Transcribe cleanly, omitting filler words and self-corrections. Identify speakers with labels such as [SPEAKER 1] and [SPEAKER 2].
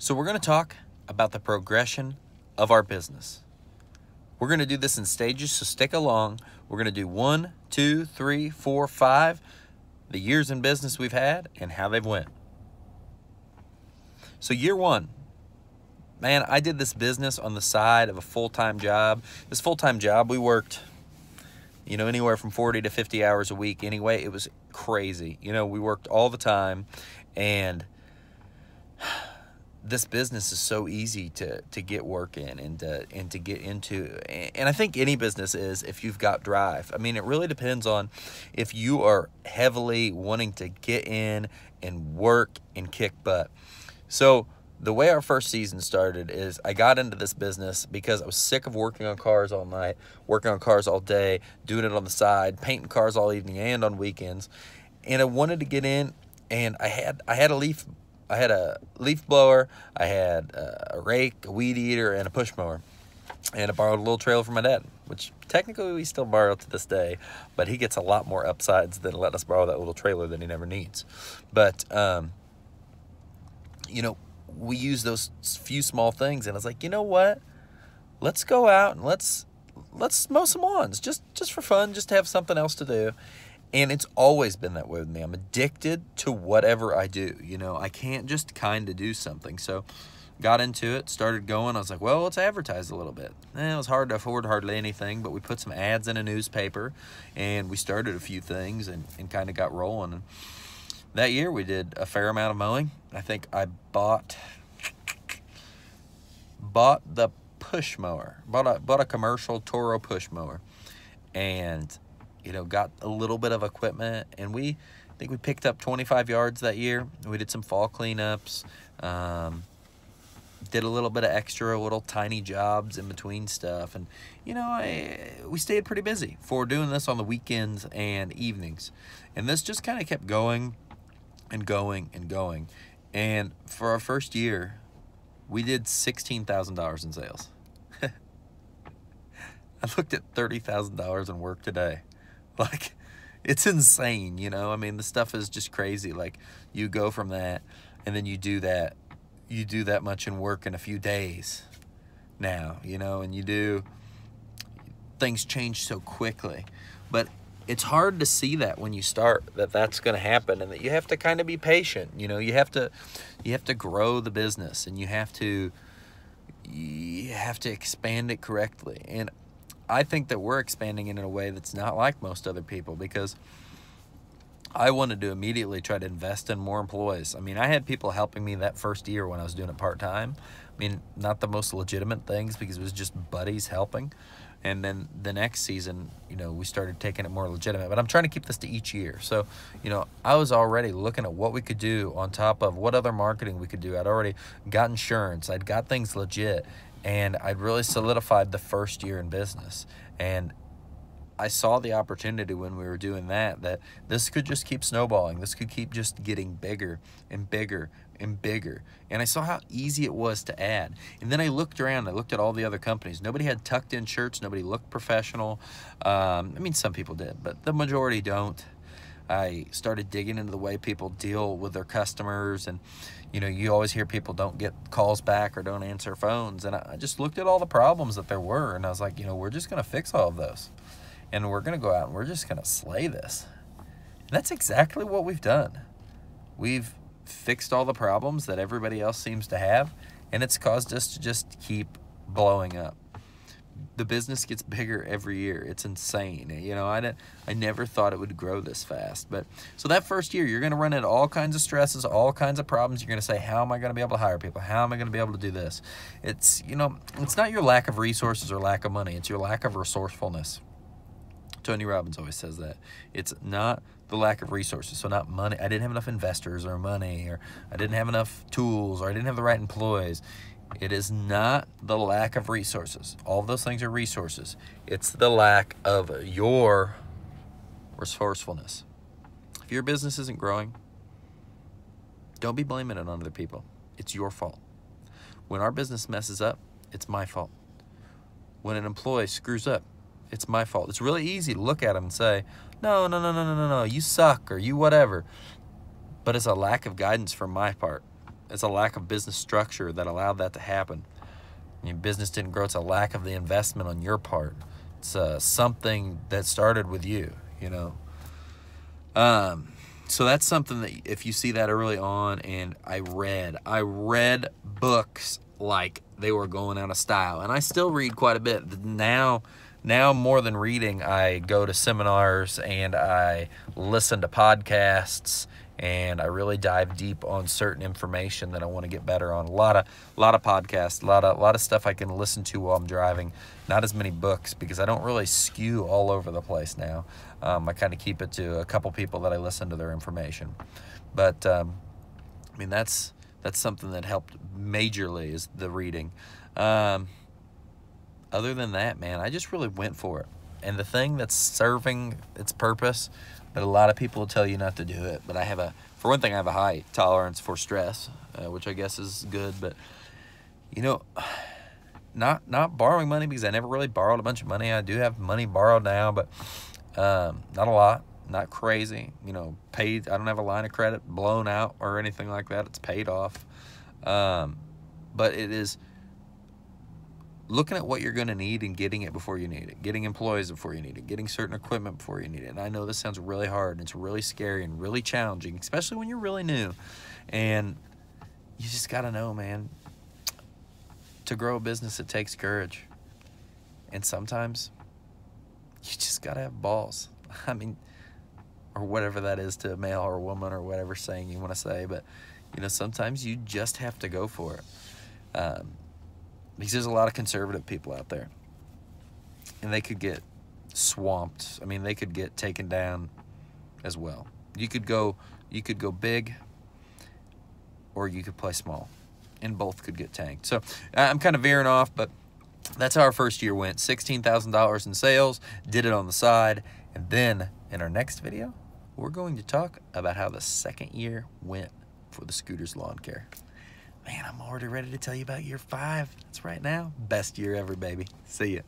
[SPEAKER 1] So we're going to talk about the progression of our business. We're going to do this in stages, so stick along. We're going to do 1, 2, 3, 4, 5, the years in business we've had and how they've went. So year 1, man, I did this business on the side of a full-time job. This full-time job, we worked, anywhere from 40 to 50 hours a week anyway. It was crazy. We worked all the time, and this business is so easy to get work in and to get into. And I think any business is, if you've got drive. I mean, it really depends on if you are heavily wanting to get in and work and kick butt. So the way our first season started is I got into this business because I was sick of working on cars all night, working on cars all day, doing it on the side, painting cars all evening and on weekends. And I wanted to get in, and I had a leaf blower, I had a rake, a weed eater, and a push mower. And I borrowed a little trailer from my dad, which technically we still borrow to this day, but he gets a lot more upsides than letting us borrow that little trailer that he never needs. But, we use those few small things, and I was like, you know what? Let's go out and let's mow some lawns, just for fun, just to have something else to do. And it's always been that way with me. I'm addicted to whatever I do. I can't just kind of do something. So got into it, started going. I was like, well, let's advertise a little bit. It was hard to afford hardly anything, but we put some ads in a newspaper, and we started a few things and kind of got rolling. And that year we did a fair amount of mowing. I think I bought the push mower, bought a commercial Toro push mower, and got a little bit of equipment, and I think we picked up 25 yards that year. We did some fall cleanups, did a little bit of extra little tiny jobs in between stuff, and we stayed pretty busy for doing this on the weekends and evenings. And this just kind of kept going and going and going. And for our first year, we did $16,000 in sales. I looked at $30,000 in work today. Like, it's insane, I mean, the stuff is just crazy. Like, you go from that, and then you do that much in work in a few days now, and things change so quickly. But it's hard to see that when you start, that's going to happen, and that you have to kind of be patient. You have to grow the business, and you have to expand it correctly. And I think that we're expanding it in a way that's not like most other people, because I wanted to immediately try to invest in more employees. I mean, I had people helping me that first year when I was doing it part-time. I mean, not the most legitimate things, because it was just buddies helping. And then the next season, we started taking it more legitimate. But I'm trying to keep this to each year. So, I was already looking at what we could do on top of what other marketing we could do. I'd already got insurance. I'd got things legit. And I'd really solidified the first year in business. And I saw the opportunity when we were doing that this could just keep snowballing. This could keep just getting bigger and bigger and bigger. And I saw how easy it was to add. And then I looked around. I looked at all the other companies. Nobody had tucked-in shirts. Nobody looked professional. I mean, some people did, but the majority don't. I started digging into the way people deal with their customers, and you always hear people don't get calls back or don't answer phones. And I just looked at all the problems that there were, and I was like, we're just going to fix all of those, and we're going to go out and we're just going to slay this. And that's exactly what we've done. We've fixed all the problems that everybody else seems to have, and it's caused us to just keep blowing up. The business gets bigger every year. It's insane. I never thought it would grow this fast. But so that first year, you're going to run into all kinds of stresses, all kinds of problems. You're going to say, how am I going to be able to hire people? How am I going to be able to do this? It's not your lack of resources or lack of money. It's your lack of resourcefulness. Tony Robbins always says that. It's not the lack of resources. So not money. I didn't have enough investors or money, or I didn't have enough tools, or I didn't have the right employees. It is not the lack of resources. All of those things are resources. It's the lack of your resourcefulness. If your business isn't growing, don't be blaming it on other people. It's your fault. When our business messes up, it's my fault. When an employee screws up, it's my fault. It's really easy to look at them and say, no, you suck, or you whatever. But it's a lack of guidance from my part. It's a lack of business structure that allowed that to happen. Your business didn't grow. It's a lack of the investment on your part. It's something that started with you, you know. So that's something that if you see that early on, and I read books like they were going out of style, and I still read quite a bit. Now more than reading, I go to seminars and I listen to podcasts, and I really dive deep on certain information that I want to get better on. A lot of podcasts, a lot of stuff I can listen to while I'm driving. Not as many books, because I don't really skew all over the place now. I kind of keep it to a couple people that I listen to their information. But I mean, that's something that helped majorly, is the reading. Other than that, man, I just really went for it. And the thing that's serving its purpose, but a lot of people will tell you not to do it. But for one thing, I have a high tolerance for stress, which I guess is good. But, you know, not borrowing money, because I never really borrowed a bunch of money. I do have money borrowed now, but not a lot, not crazy. You know, paid. I don't have a line of credit blown out or anything like that. It's paid off. But it is looking at what you're going to need and getting it before you need it, getting employees before you need it, getting certain equipment before you need it. And I know this sounds really hard, and it's really scary and really challenging, especially when you're really new. And you just got to know, man, to grow a business, it takes courage. And sometimes you just got to have balls. I mean, or whatever that is to a male or a woman, or whatever saying you want to say. But, you know, sometimes you just have to go for it. Because there's a lot of conservative people out there, and they could get swamped. I mean, they could get taken down as well. You could go big, or you could play small, and both could get tanked. So I'm kind of veering off, but that's how our first year went. $16,000 in sales, did it on the side. And then in our next video, we're going to talk about how the second year went for the Scooters Lawn Care. Man, I'm already ready to tell you about year 5. That's right now. Best year ever, baby. See ya.